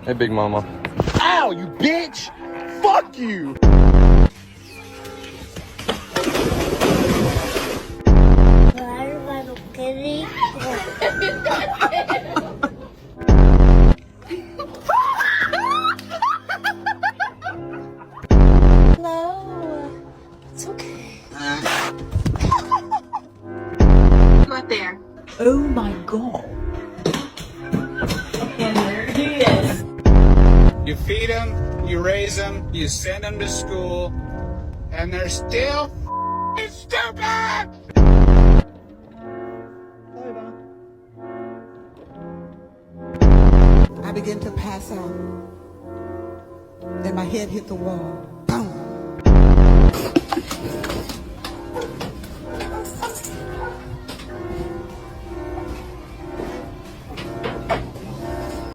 Hey, Big Mama. Ow, you bitch! Fuck you! Bárbaro, qué rico. No, it's okay. Right there. Oh my God. And there he is. You feed them, you raise them, you send them to school, and they're still stupid! I began to pass out. Then my head hit the wall. Boom.